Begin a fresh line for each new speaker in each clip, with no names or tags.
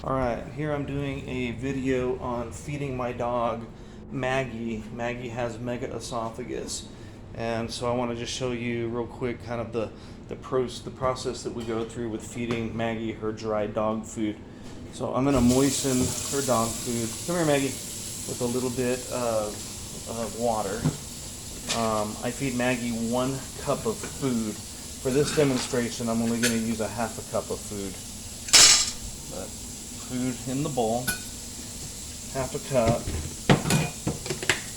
Alright, here I'm doing a video on feeding my dog Maggie. Maggie has MEGAESOPHAGUS, and so I want to just show you real quick kind of the process that we go through with feeding Maggie her dry dog food. So I'm going to moisten her dog food. Come here, Maggie, with a little bit of water. I feed Maggie 1 cup of food. For this demonstration, I'm only going to use a half a cup of food. But food in the bowl, half a cup,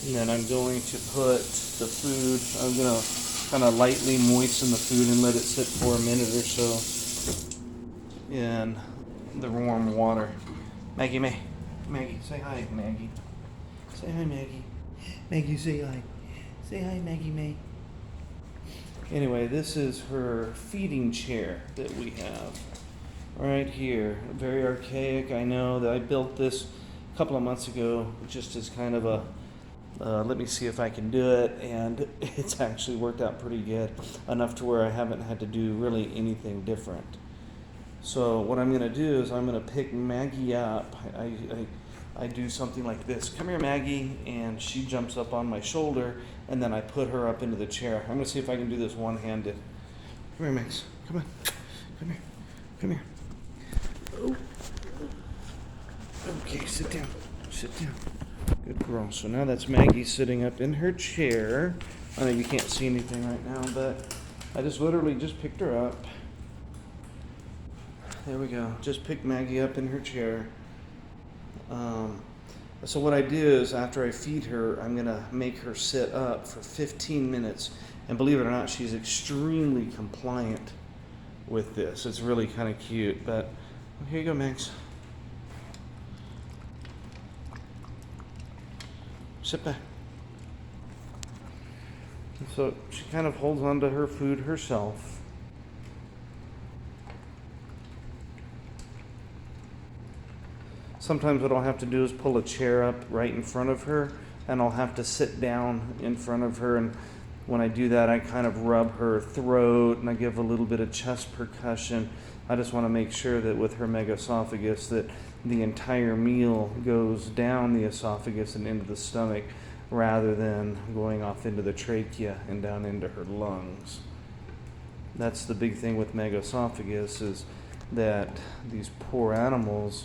and then I'm going to put the food, I'm going to kind of lightly moisten the food and let it sit for a minute or so in the warm water. Maggie, Maggie, say hi, Maggie. Say hi, Maggie. Maggie, say hi. Say hi, Maggie May. Anyway, this is her feeding chair that we have. Right here, very archaic. I know that I built this a couple of months ago just as kind of a let me see if I can do it, and it's actually worked out pretty good, enough to where I haven't had to do really anything different. So what I'm going to do is I'm going to pick Maggie up. I do something like this. Come here, Maggie, and she jumps up on my shoulder, and then I put her up into the chair. I'm going to see if I can do this one-handed. Come here, Max. Come on. Come here. Come here. Oh. Okay, sit down. Sit down. Good girl. So now that's Maggie sitting up in her chair. I know you can't see anything right now, but I just literally just picked her up. There we go. Just picked Maggie up in her chair. So what I do is after I feed her, I'm going to make her sit up for 15 minutes. And believe it or not, she's extremely compliant with this. It's really kind of cute, but here you go, Max. Sit back. So she kind of holds on to her food herself. Sometimes what I'll have to do is pull a chair up right in front of her, and I'll have to sit down in front of her, and when I do that, I kind of rub her throat and I give a little bit of chest percussion. I just want to make sure that with her MEGAESOPHAGUS that the entire meal goes down the esophagus and into the stomach rather than going off into the trachea and down into her lungs. That's the big thing with MEGAESOPHAGUS, is that these poor animals,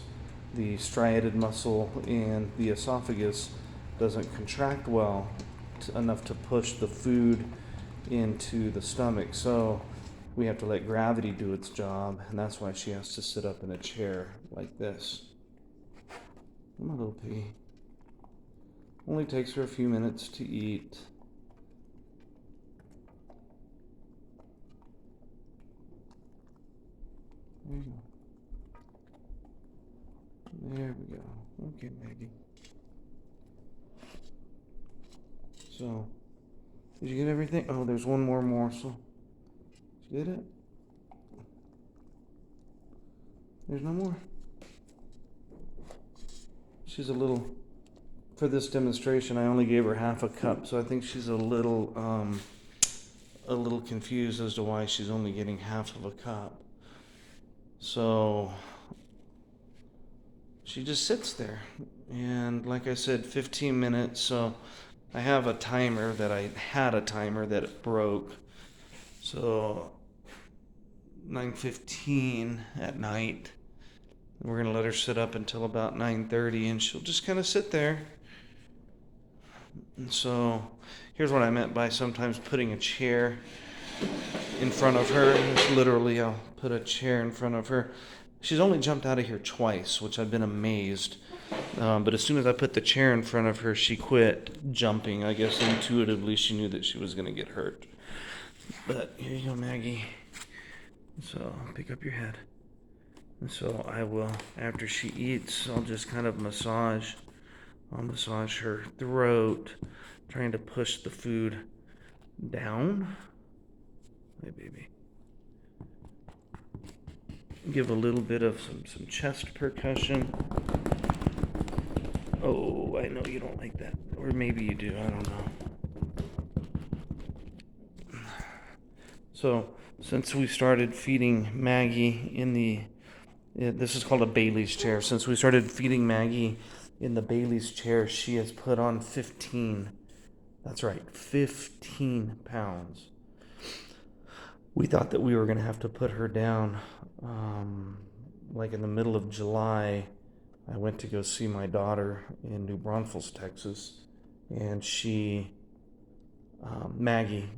the striated muscle in the esophagus doesn't contract well enough to push the food into the stomach. So we have to let gravity do its job, and that's why she has to sit up in a chair like this. Come on, little piggy. Only takes her a few minutes to eat. There you go. There we go. Okay, Maggie. So, did you get everything? Oh, there's one more morsel. Did you get it? There's no more. She's a little, for this demonstration, I only gave her half a cup, so I think she's a little confused as to why she's only getting half of a cup. So she just sits there, and like I said, 15 minutes. So I have a timer that I had a timer that it broke. So 9:15 at night. We're going to let her sit up until about 9:30, and she'll just kind of sit there. And so here's what I meant by sometimes putting a chair in front of her. Just literally, I'll put a chair in front of her. She's only jumped out of here twice, which I've been amazed. But as soon as I put the chair in front of her, she quit jumping. I guess intuitively she knew that she was going to get hurt. But here you go, Maggie. So pick up your head. And so I will, after she eats, I'll just kind of massage. I'll massage her throat, trying to push the food down. Hey, baby. Give a little bit of some chest percussion. Oh, I know you don't like that. Or maybe you do, I don't know. So, since we started feeding Maggie in the This is called a Bailey's chair. Since we started feeding Maggie in the Bailey's chair, she has put on 15. That's right, 15 pounds. We thought that we were going to have to put her down. Like in the middle of July, I went to go see my daughter in New Braunfels, Texas, and Maggie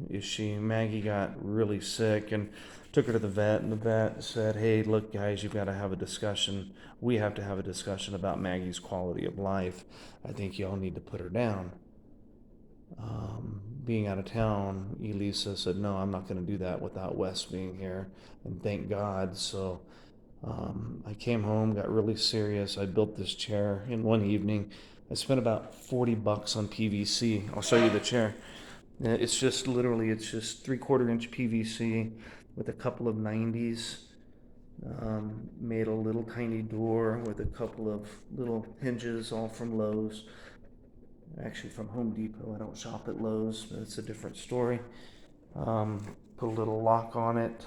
got really sick and took her to the vet, and the vet said, hey, look, guys, you've got to have a discussion. We have to have a discussion about Maggie's quality of life. I think y'all need to put her down. Being out of town, Elisa said, no, I'm not going to do that without Wes being here, and thank God. So I came home, got really serious. I built this chair in one evening. I spent about $40 on PVC. I'll show you the chair. It's just 3/4 inch PVC with a couple of 90s. Made a little tiny door with a couple of little hinges, all from Lowe's. Actually from Home Depot. I don't shop at Lowe's, but it's a different story. Put a little lock on it.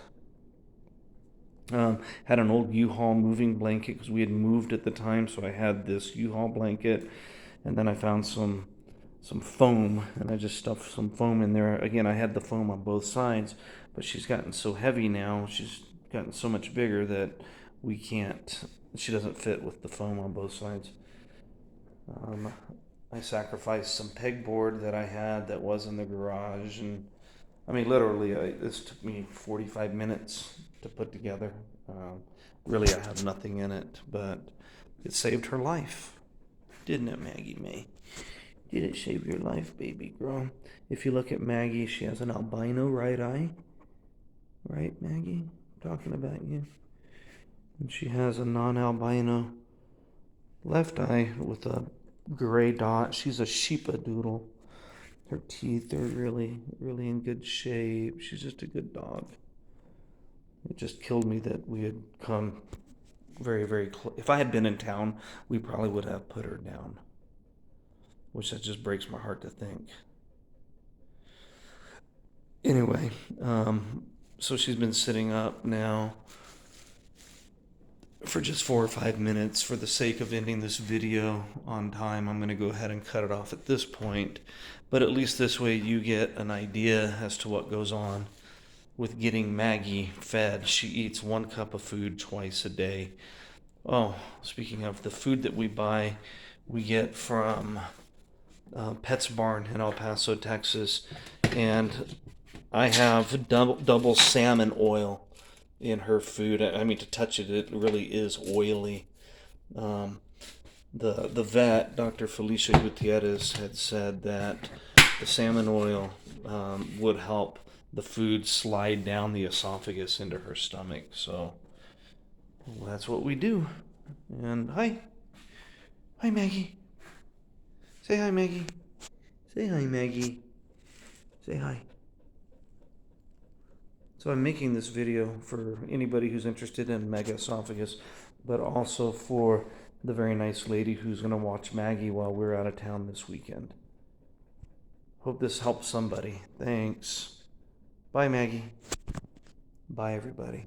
Had an old U-Haul moving blanket because we had moved at the time, so I had this U-Haul blanket, and then I found some foam, and I just stuffed some foam in there. Again, I had the foam on both sides, but she's gotten so heavy now, she's gotten so much bigger that she doesn't fit with the foam on both sides. I sacrificed some pegboard that I had that was in the garage, and I mean, literally, this took me 45 minutes to put together. Really, I have nothing in it, but it saved her life. Didn't it, Maggie May? Did it save your life, baby girl? If you look at Maggie, she has an albino right eye. Right, Maggie? I'm talking about you. And she has a non-albino left eye with a gray dot. She's a SheepaDoodle. Her teeth are really, really in good shape. She's just a good dog. It just killed me that we had come very, very close. If I had been in town, we probably would have put her down. Which that just breaks my heart to think. Anyway, so she's been sitting up now for just 4 or 5 minutes. For the sake of ending this video on time, I'm going to go ahead and cut it off at this point. But at least this way you get an idea as to what goes on with getting Maggie fed. She eats 1 cup of food twice a day. Oh, speaking of the food that we buy, we get from Pet's Barn in El Paso, Texas. And I have double salmon oil in her food. I mean, to touch it, it really is oily. The vet, Dr. Felicia Gutierrez, had said that the salmon oil would help the food slide down the esophagus into her stomach. So that's what we do. And hi Maggie. Say hi, Maggie. Say hi, Maggie. Say hi. So I'm making this video for anybody who's interested in MEGAESOPHAGUS, but also for the very nice lady who's going to watch Maggie while we're out of town this weekend. Hope this helps somebody. Thanks. Bye, Maggie. Bye, everybody.